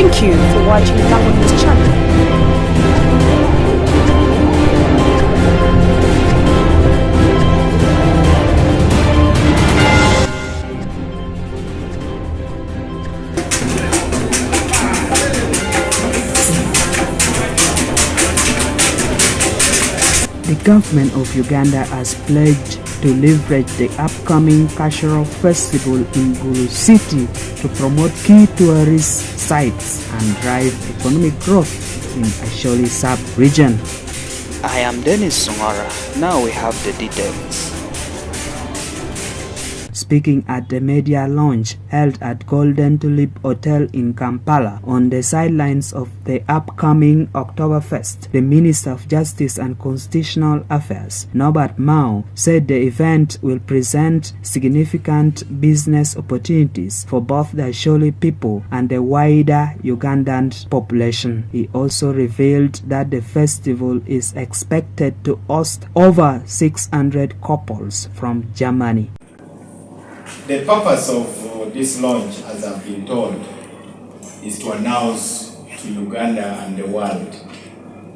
Thank you for watching Lango News channel. The government of Uganda has pledged to leverage the upcoming cultural festival in Gulu city to promote key tourist sites and drive economic growth in Asholi sub-region. I am Denish. Now we have the details. Speaking at the media launch held at Golden Tulip Hotel in Kampala on the sidelines of the upcoming Oktoberfest, the Minister of Justice and Constitutional Affairs, Norbert Mao, said the event will present significant business opportunities for both the Asholi people and the wider Ugandan population. He also revealed that the festival is expected to host over 600 couples from Germany. The purpose of this launch, as I've been told, is to announce to Uganda and the world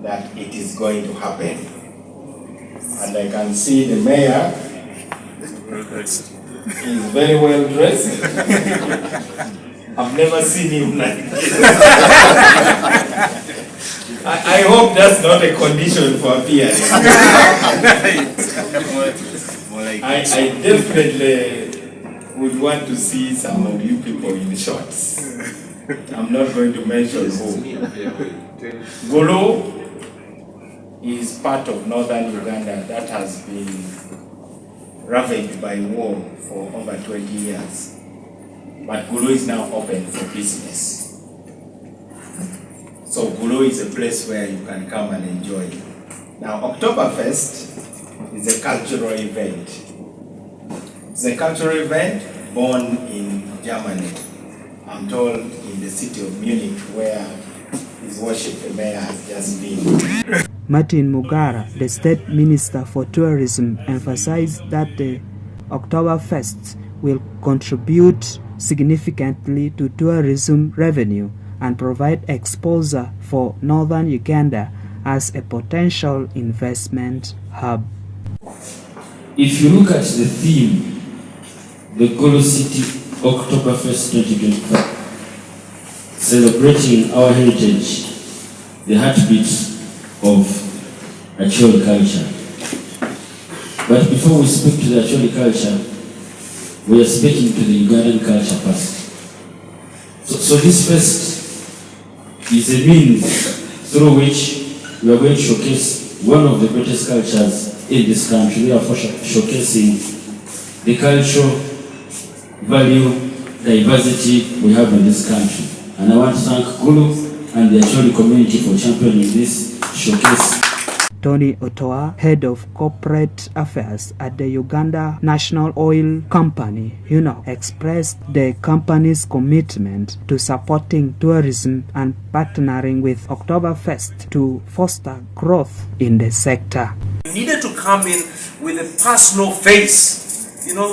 that it is going to happen. And I can see the mayor is very well dressed. I've never seen him like this. I hope that's not a condition for appearance. I definitely would want to see some of you people in shorts. I'm not going to mention who. Gulu is part of northern Uganda that has been ravaged by war for over 20 years. But Gulu is now open for business. So Gulu is a place where you can come and enjoy. Now Oktoberfest is a cultural event. It's a cultural event born in Germany. I'm told in the city of Munich, where His Worship the Mayor has just been. Martin Mugara, the State Minister for Tourism, emphasized that the Oktoberfest will contribute significantly to tourism revenue and provide exposure for northern Uganda as a potential investment hub. If you look at the theme, the Gulu City Oktoberfest 2025, celebrating our heritage, the heartbeat of Acholi culture. But before we speak to the Acholi culture, we are speaking to the Ugandan culture first. So this fest is a means through which we are going to showcase one of the greatest cultures in this country. We are showcasing the cultural value, diversity we have in this country. And I want to thank Gulu and the Acholi community for championing this showcase. Tony Otoa, head of corporate affairs at the Uganda National Oil Company, expressed the company's commitment to supporting tourism and partnering with Oktoberfest to foster growth in the sector. We needed to come in with a personal face,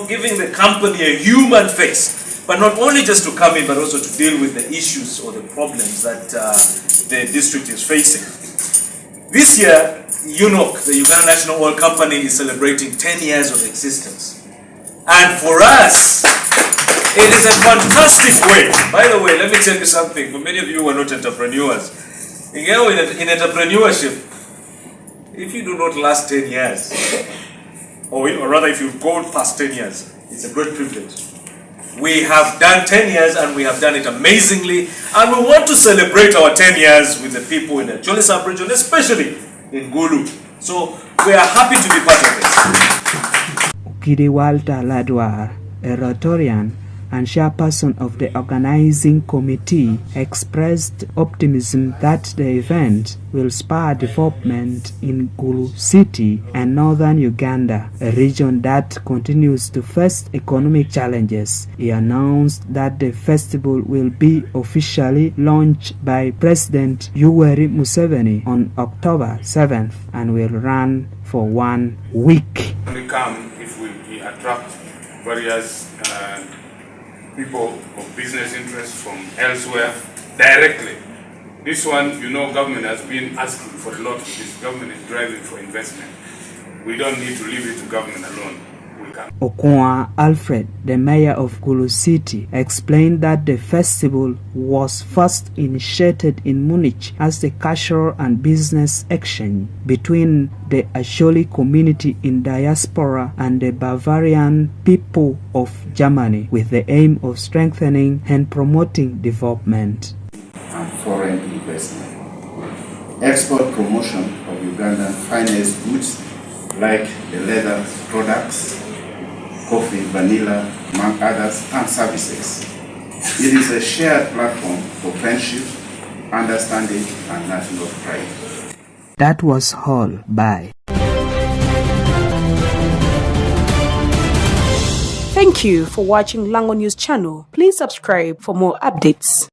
giving the company a human face, but not only just to come in, but also to deal with the issues or the problems that the district is facing. This year, UNOC, the Uganda National Oil Company, is celebrating 10 years of existence. And for us, it is a fantastic way. By the way, let me tell you something. For many of you who are not entrepreneurs, in entrepreneurship, if you do not last 10 years, or rather if you go past 10 years, it's a great privilege. We have done 10 years and we have done it amazingly, and we want to celebrate our 10 years with the people in the Acholi sub-region, especially in Gulu. So we are happy to be part of this. Ukidi Walter Ladwar, a Rotarian and chairperson of the organizing committee, expressed optimism that the event will spur development in Gulu City and northern Uganda, a region that continues to face economic challenges. He announced that the festival will be officially launched by President Yoweri Museveni on October 7th and will run for 1 week. We come if we attract various people of business interests from elsewhere directly. This one, you know, government has been asking for a lot of this. Government is driving for investment. We don't need to leave it to government alone. Ongora Alfred, the mayor of Gulu City, explained that the festival was first initiated in Munich as the cultural and business exchange between the Asholi community in diaspora and the Bavarian people of Germany, with the aim of strengthening and promoting development and foreign investment. Export promotion of Ugandan finest goods like the leather products, coffee, vanilla, among others, and services. It is a shared platform for friendship, understanding, and national pride. That was all. Bye. Thank you for watching Lango News channel. Please subscribe for more updates.